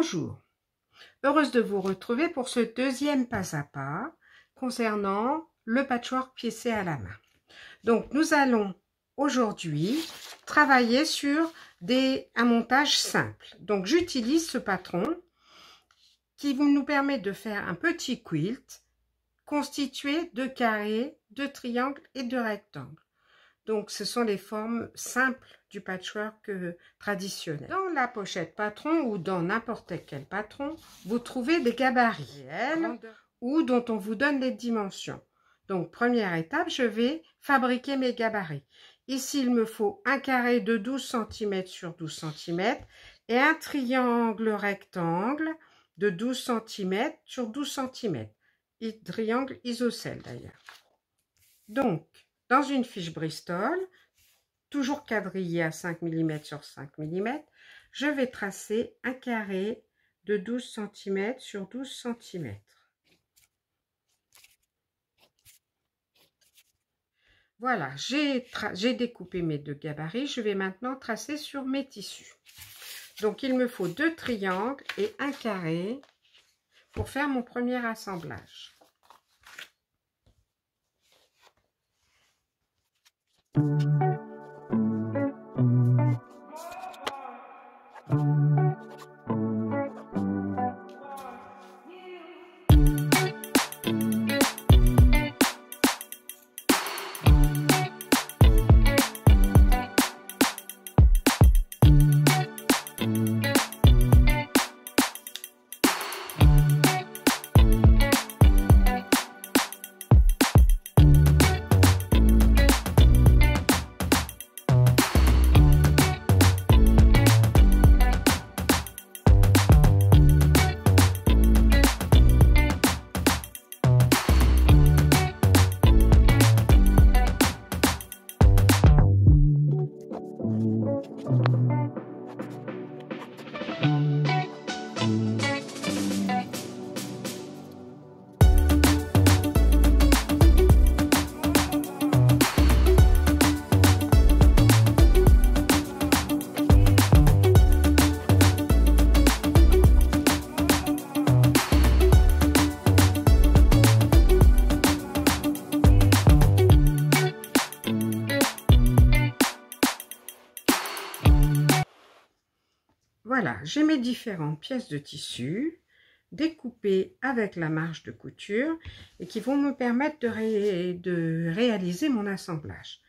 Bonjour, heureuse de vous retrouver pour ce deuxième pas à pas concernant le patchwork piécé à la main. Donc nous allons aujourd'hui travailler sur un montage simple. Donc j'utilise ce patron qui nous permet de faire un petit quilt constitué de carrés, de triangles et de rectangles. Donc ce sont les formes simples du patchwork traditionnel. Dans la pochette patron ou dans n'importe quel patron, vous trouvez des gabarits réels ou dont on vous donne les dimensions. Donc première étape, je vais fabriquer mes gabarits. Ici, il me faut un carré de 12 cm sur 12 cm et un triangle rectangle de 12 cm sur 12 cm. Triangle isocèle d'ailleurs. Donc, dans une fiche Bristol, toujours quadrillée à 5 mm sur 5 mm, je vais tracer un carré de 12 cm sur 12 cm. Voilà, j'ai découpé mes deux gabarits. Je vais maintenant tracer sur mes tissus. Donc, il me faut deux triangles et un carré pour faire mon premier assemblage. Voilà, j'ai mes différentes pièces de tissu découpées avec la marge de couture et qui vont me permettre de réaliser mon assemblage.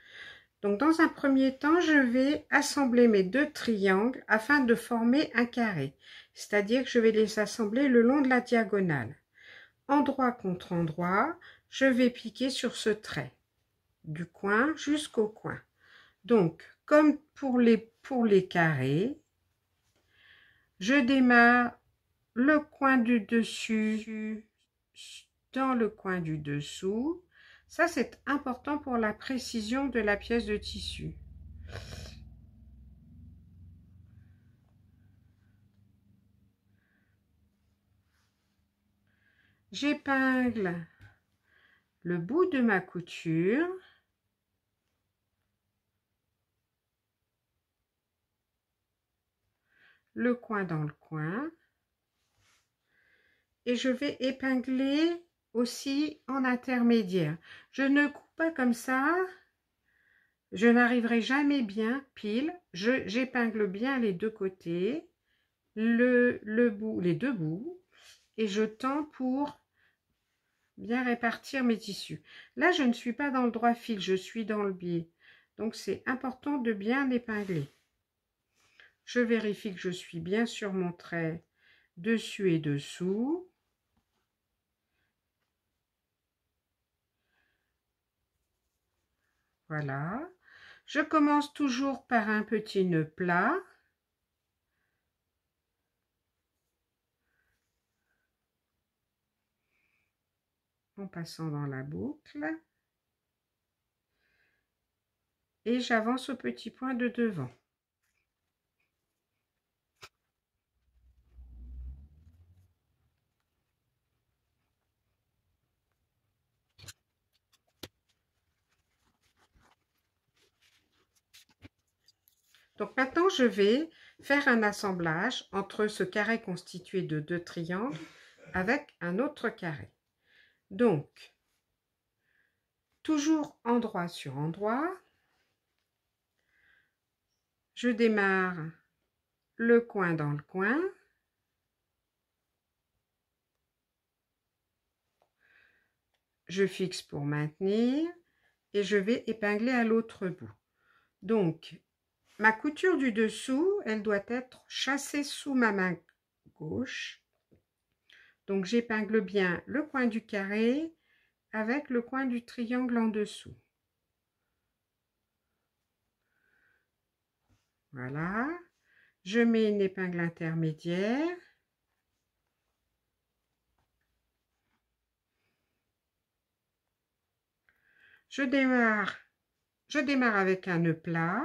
Donc dans un premier temps, je vais assembler mes deux triangles afin de former un carré. C'est-à-dire que je vais les assembler le long de la diagonale. Endroit contre endroit, je vais piquer sur ce trait, du coin jusqu'au coin. Donc, comme pour les carrés, je démarre le coin du dessus dans le coin du dessous. Ça, c'est important pour la précision de la pièce de tissu. J'épingle le bout de ma couture. Le coin dans le coin. Et je vais épingler aussi en intermédiaire. Je ne coupe pas comme ça. Je n'arriverai jamais bien pile. J'épingle bien les deux côtés, les deux bouts, et je tends pour bien répartir mes tissus. Là, je ne suis pas dans le droit fil, je suis dans le biais. Donc, c'est important de bien épingler. Je vérifie que je suis bien sur mon trait dessus et dessous. Voilà. Je commence toujours par un petit nœud plat. En passant dans la boucle. Et j'avance au petit point de devant. Donc maintenant, je vais faire un assemblage entre ce carré constitué de 2 triangles avec un autre carré. Donc, toujours endroit sur endroit, je démarre le coin dans le coin, je fixe pour maintenir et je vais épingler à l'autre bout. Donc, ma couture du dessous, elle doit être chassée sous ma main gauche. Donc, j'épingle bien le coin du carré avec le coin du triangle en dessous. Voilà. Je mets une épingle intermédiaire. Je démarre avec un nœud plat.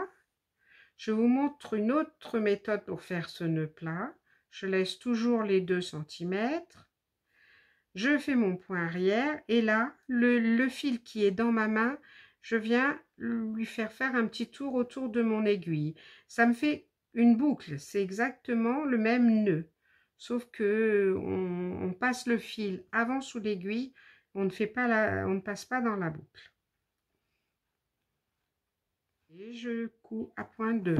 Je vous montre une autre méthode pour faire ce nœud plat. Je laisse toujours les 2 cm. Je fais mon point arrière et là, le fil qui est dans ma main, je viens lui faire un petit tour autour de mon aiguille. Ça me fait une boucle, c'est exactement le même nœud. Sauf que on passe le fil avant sous l'aiguille, on ne passe pas dans la boucle. Et je couds à point 2.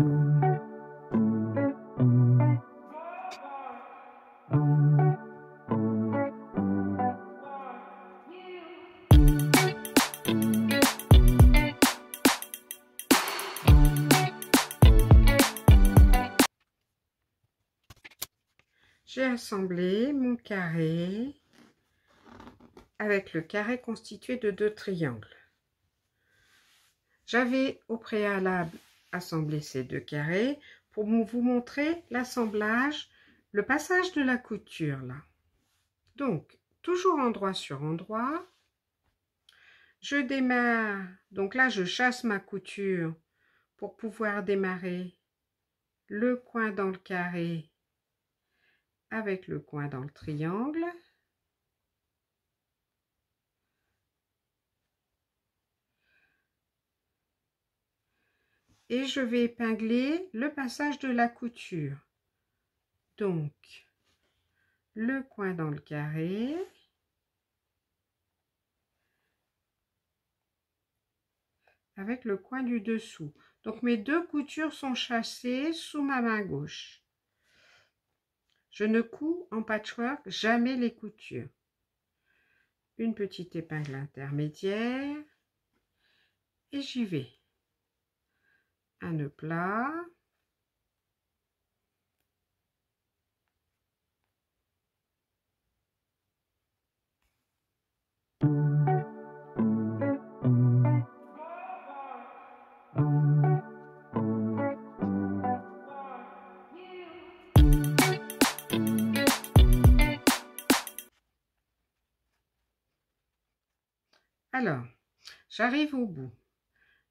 J'ai assemblé mon carré avec le carré constitué de 2 triangles. J'avais au préalable assemblé ces 2 carrés pour vous montrer l'assemblage, le passage de la couture là. Donc, toujours endroit sur endroit, je démarre, donc là je chasse ma couture pour pouvoir démarrer le coin dans le carré avec le coin dans le triangle. Et je vais épingler le passage de la couture. Donc, le coin dans le carré. Avec le coin du dessous. Donc, mes 2 coutures sont chassées sous ma main gauche. Je ne couds en patchwork jamais les coutures. Une petite épingle intermédiaire. Et j'y vais. Un nœud plat. Alors, j'arrive au bout.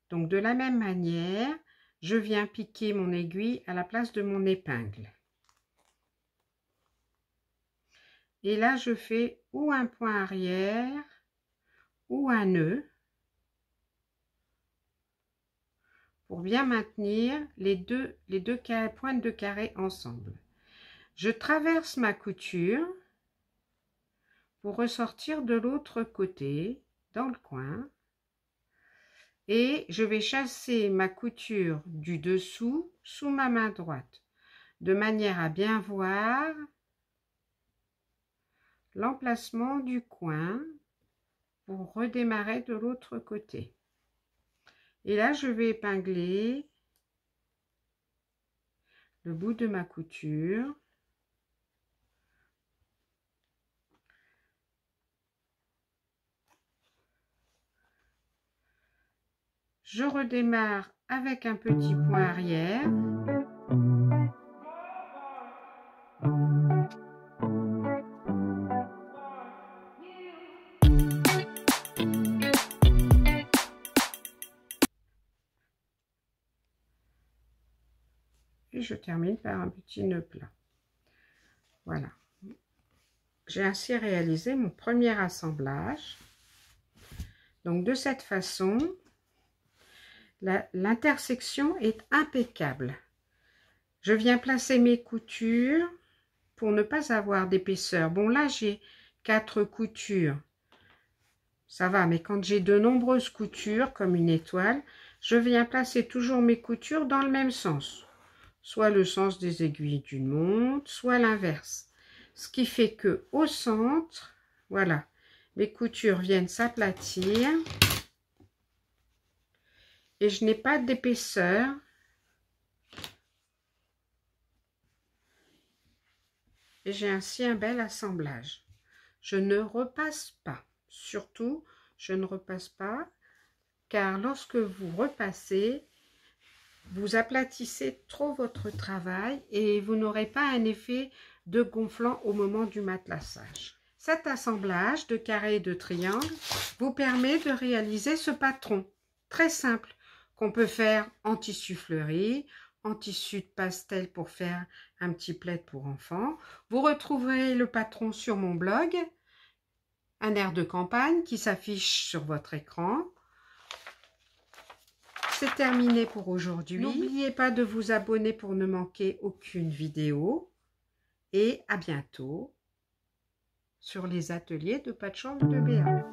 Donc, de la même manière, je viens piquer mon aiguille à la place de mon épingle. Et là, je fais ou un point arrière ou un nœud pour bien maintenir les deux pointes de carré ensemble. Je traverse ma couture pour ressortir de l'autre côté, dans le coin. Et je vais chasser ma couture du dessous sous ma main droite, de manière à bien voir l'emplacement du coin pour redémarrer de l'autre côté. Et là, je vais épingler le bout de ma couture. Je redémarre avec un petit point arrière. Et je termine par un petit nœud plat. Voilà. J'ai ainsi réalisé mon premier assemblage. Donc de cette façon, l'intersection est impeccable. Je viens placer mes coutures pour ne pas avoir d'épaisseur. Bon, là, j'ai 4 coutures. Ça va, mais quand j'ai de nombreuses coutures, comme une étoile, je viens placer toujours mes coutures dans le même sens. Soit le sens des aiguilles d'une montre, soit l'inverse. Ce qui fait que au centre, voilà, mes coutures viennent s'aplatir et je n'ai pas d'épaisseur. Et j'ai ainsi un bel assemblage. Je ne repasse pas. Surtout, je ne repasse pas, car lorsque vous repassez, vous aplatissez trop votre travail et vous n'aurez pas un effet de gonflant au moment du matelassage. Cet assemblage de carrés et de triangles vous permet de réaliser ce patron très simple qu'on peut faire en tissu fleuri, en tissu de pastel pour faire un petit plaid pour enfants. Vous retrouverez le patron sur mon blog, un air de campagne qui s'affiche sur votre écran. C'est terminé pour aujourd'hui. N'oubliez pas de vous abonner pour ne manquer aucune vidéo. Et à bientôt sur les ateliers de patchwork de Béa.